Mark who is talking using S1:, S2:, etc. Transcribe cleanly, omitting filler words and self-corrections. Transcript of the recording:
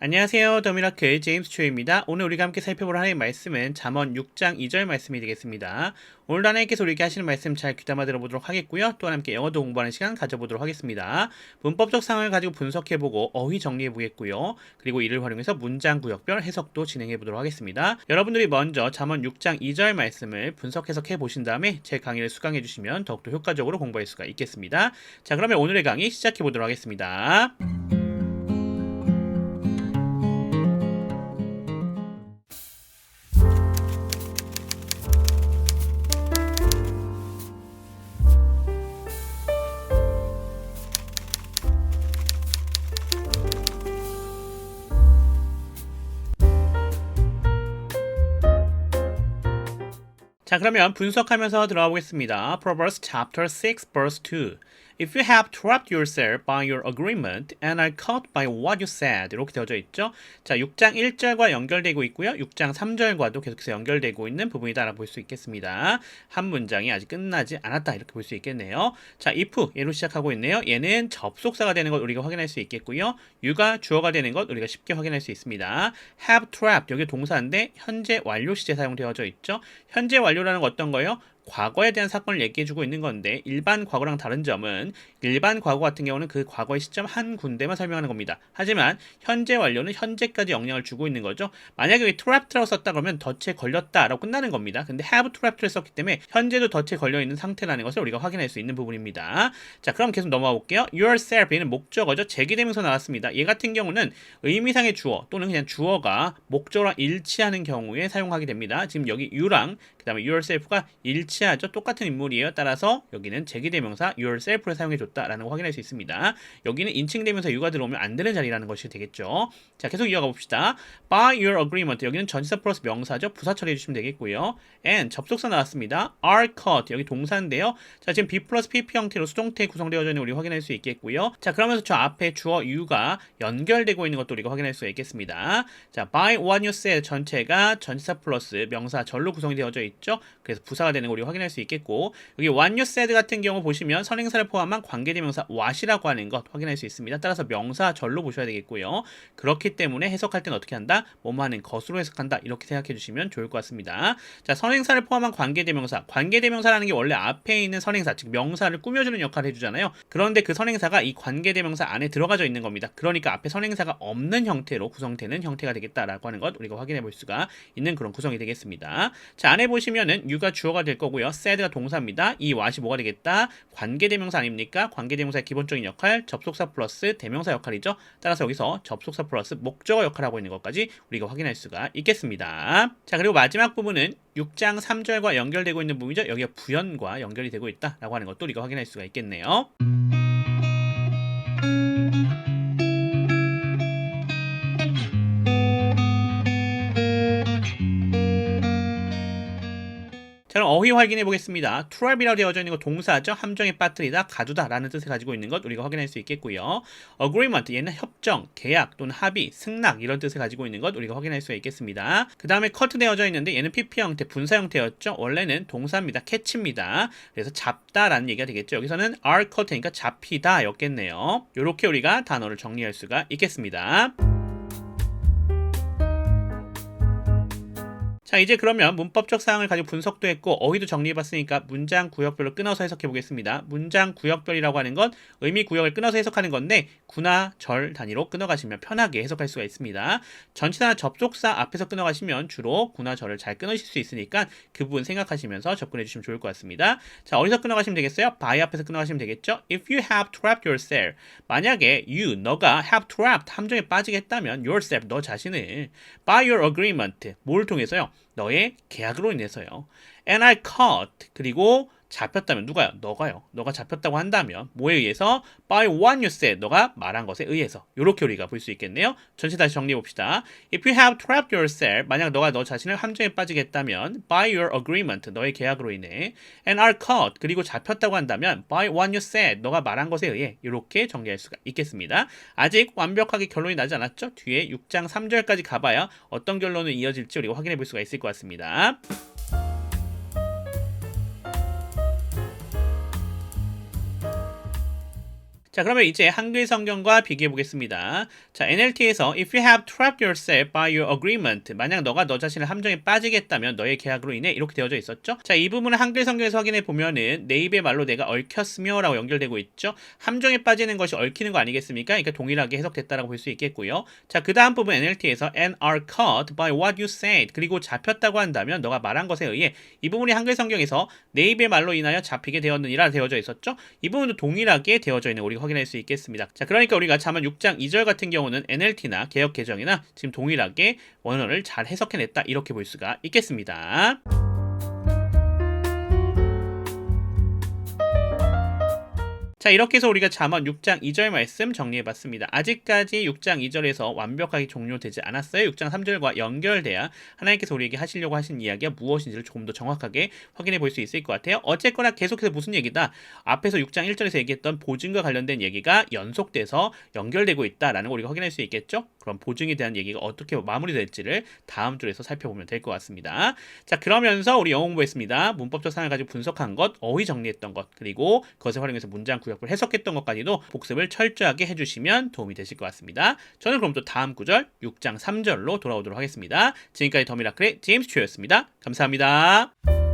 S1: 안녕하세요. 더미라클 제임스 초입니다. 오늘 우리가 함께 살펴볼 하나님의 말씀은 잠언 6장 2절 말씀이 되겠습니다. 오늘 하나님께서 우리에게 하시는 말씀 잘 귀담아 들어보도록 하겠고요. 또한 함께 영어도 공부하는 시간 가져보도록 하겠습니다. 문법적 상황을 가지고 분석해보고 어휘 정리해보겠고요. 그리고 이를 활용해서 문장 구역별 해석도 진행해보도록 하겠습니다. 여러분들이 먼저 잠언 6장 2절 말씀을 분석 해석해보신 다음에 제 강의를 수강해주시면 더욱더 효과적으로 공부할 수가 있겠습니다. 자, 그러면 오늘의 강의 시작해보도록 하겠습니다. 자, 그러면 분석하면서 들어가 보겠습니다. Proverbs chapter 6 verse 2. If you have trapped yourself by your agreement and are caught by what you said. 이렇게 되어져 있죠. 자, 6장 1절과 연결되고 있고요. 6장 3절과도 계속해서 연결되고 있는 부분이다 라고 볼 수 있겠습니다. 한 문장이 아직 끝나지 않았다 이렇게 볼 수 있겠네요. 자, if 얘로 시작하고 있네요. 얘는 접속사가 되는 것 우리가 확인할 수 있겠고요. you가 주어가 되는 것 우리가 쉽게 확인할 수 있습니다. have trapped 여기 동사인데 현재 완료 시제 사용되어져 있죠. 현재 완료라는 건 어떤 거예요? 과거에 대한 사건을 얘기해주고 있는 건데 일반 과거랑 다른 점은 일반 과거 같은 경우는 그 과거의 시점 한 군데만 설명하는 겁니다. 하지만 현재 완료는 현재까지 영향을 주고 있는 거죠. 만약에 여기 trapped라고 썼다 그러면 덫에 걸렸다라고 끝나는 겁니다. 근데 have trapped를 썼기 때문에 현재도 덫에 걸려있는 상태라는 것을 우리가 확인할 수 있는 부분입니다. 자, 그럼 계속 넘어가 볼게요. yourself 얘는 목적어죠. 제기대명사 나왔습니다. 얘 같은 경우는 의미상의 주어 또는 그냥 주어가 목적어랑 일치하는 경우에 사용하게 됩니다. 지금 여기 you랑 그 다음에 yourself가 일치하죠. 똑같은 인물이에요. 따라서 여기는 제기대명사 yourself를 사용해줬다라는 거 확인할 수 있습니다. 여기는 인칭대명사 you가 들어오면 안 되는 자리라는 것이 되겠죠. 자, 계속 이어가 봅시다. By your agreement 여기는 전치사 플러스 명사죠. 부사 처리해주시면 되겠고요. And 접속사 나왔습니다. are caught 여기 동사인데요. 자, 지금 be 플러스 pp 형태로 수동태 구성되어져 있는 우리 확인할 수 있겠고요. 자, 그러면서 저 앞에 주어 you가 연결되고 있는 것도 우리가 확인할 수 있겠습니다. 자, by what you said 전체가 전치사 플러스 명사 절로 구성이 되어져 있죠. 그래서 부사가 되는 거 우리가 확인할 수 있겠고 여기 what you said 같은 경우 보시면 선행사를 포함한 관계대명사 what이라고 하는 것 확인할 수 있습니다. 따라서 명사 절로 보셔야 되겠고요. 그렇기 때문에 해석할 때는 어떻게 한다? 뭐뭐 하는 것으로 해석한다. 이렇게 생각해 주시면 좋을 것 같습니다. 자, 선행사를 포함한 관계대명사. 관계대명사라는 게 원래 앞에 있는 선행사, 즉 명사를 꾸며주는 역할을 해주잖아요. 그런데 그 선행사가 이 관계대명사 안에 들어가져 있는 겁니다. 그러니까 앞에 선행사가 없는 형태로 구성되는 형태가 되겠다라고 하는 것 우리가 확인해 볼 수가 있는 그런 구성이 되겠습니다. 자, 안에 보시면은 you가 주어가 될 거고요. said가 동사입니다. 이 what이 뭐가 되겠다? 관계대명사 아닙니까? 관계대명사의 기본적인 역할, 접속사 플러스 대명사 역할이죠. 따라서 여기서 접속사 플러스 목적어 역할을 하고 있는 것까지 우리가 확인할 수가 있겠습니다. 자, 그리고 마지막 부분은 6장 3절과 연결되고 있는 부분이죠. 여기가 부연과 연결이 되고 있다라고 하는 것도 우리가 확인할 수가 있겠네요. 자, 그럼 어휘 확인해 보겠습니다. trap이라고 되어져 있는 거 동사죠. 함정에 빠뜨리다, 가두다 라는 뜻을 가지고 있는 것 우리가 확인할 수 있겠고요. agreement 얘는 협정, 계약 또는 합의, 승낙 이런 뜻을 가지고 있는 것 우리가 확인할 수 있겠습니다. 그 다음에 cut 되어져 있는데 얘는 pp 형태, 분사 형태였죠. 원래는 동사입니다. catch입니다. 그래서 잡다라는 얘기가 되겠죠. 여기서는 are cut니까 잡히다 였겠네요. 이렇게 우리가 단어를 정리할 수가 있겠습니다. 자, 이제 그러면 문법적 사항을 가지고 분석도 했고 어휘도 정리해봤으니까 문장 구역별로 끊어서 해석해보겠습니다. 문장 구역별이라고 하는 건 의미 구역을 끊어서 해석하는 건데 구나 절 단위로 끊어가시면 편하게 해석할 수가 있습니다. 전치사나 접속사 앞에서 끊어가시면 주로 구나 절을 잘 끊으실 수 있으니까 그 부분 생각하시면서 접근해주시면 좋을 것 같습니다. 자, 어디서 끊어가시면 되겠어요? by 앞에서 끊어가시면 되겠죠? If you have trapped yourself 만약에 너가 have trapped 함정에 빠지겠다면 yourself 너 자신을 by your agreement 뭘 통해서요? 너의 계약으로 인해서요. And I caught 그리고 잡혔다면 누가요? 너가요. 너가 잡혔다고 한다면 뭐에 의해서? By what you said 너가 말한 것에 의해서 이렇게 우리가 볼 수 있겠네요. 전체 다시 정리해 봅시다. If you have trapped yourself 만약 너가 너 자신을 함정에 빠지겠다면 by your agreement 너의 계약으로 인해 and are caught 그리고 잡혔다고 한다면 by what you said 너가 말한 것에 의해 이렇게 정리할 수가 있겠습니다. 아직 완벽하게 결론이 나지 않았죠? 뒤에 6장 3절까지 가봐야 어떤 결론이 이어질지 우리가 확인해 볼 수가 있을 것 같습니다. 자, 자, 그러면 이제 한글 성경과 비교해 보겠습니다. 자, NLT에서 If you have trapped yourself by your agreement, 만약 너가 너 자신을 함정에 빠지겠다면 너의 계약으로 인해 이렇게 되어져 있었죠. 자, 이 부분을 한글 성경에서 확인해 보면은 내 입의 말로 내가 얽혔으며 라고 연결되고 있죠. 함정에 빠지는 것이 얽히는 거 아니겠습니까? 그러니까 동일하게 해석됐다라고 볼 수 있겠고요. 자, 그 다음 부분 NLT에서 and are caught by what you said, 그리고 잡혔다고 한다면 너가 말한 것에 의해, 이 부분이 한글 성경에서 내 입의 말로 인하여 잡히게 되었느니라 되어져 있었죠. 이 부분도 동일하게 되어져 있는 거 우리가 확인할 수 있겠습니다. 자, 그러니까 우리가 잠언 6장 2절 같은 경우는 NLT나 개역 개정이나 지금 동일하게 원어를 잘 해석해냈다 이렇게 볼 수가 있겠습니다. 자, 이렇게 해서 우리가 잠언 6장 2절 말씀 정리해봤습니다. 아직까지 6장 2절에서 완벽하게 종료되지 않았어요. 6장 3절과 연결돼야 하나님께서 우리에게 하시려고 하신 이야기가 무엇인지를 조금 더 정확하게 확인해 볼 수 있을 것 같아요. 어쨌거나 계속해서 무슨 얘기다? 앞에서 6장 1절에서 얘기했던 보증과 관련된 얘기가 연속돼서 연결되고 있다라는 걸 우리가 확인할 수 있겠죠? 그럼 보증에 대한 얘기가 어떻게 마무리될지를 다음 줄에서 살펴보면 될 것 같습니다. 자, 그러면서 우리 영어 공부했습니다. 문법적 사항을 가지고 분석한 것, 어휘 정리했던 것, 그리고 그것을 활용해서 문장 구역을 해석했던 것까지도 복습을 철저하게 해주시면 도움이 되실 것 같습니다. 저는 그럼 또 다음 구절 6장 3절로 돌아오도록 하겠습니다. 지금까지 더미라클의 제임스 튜였습니다. 감사합니다.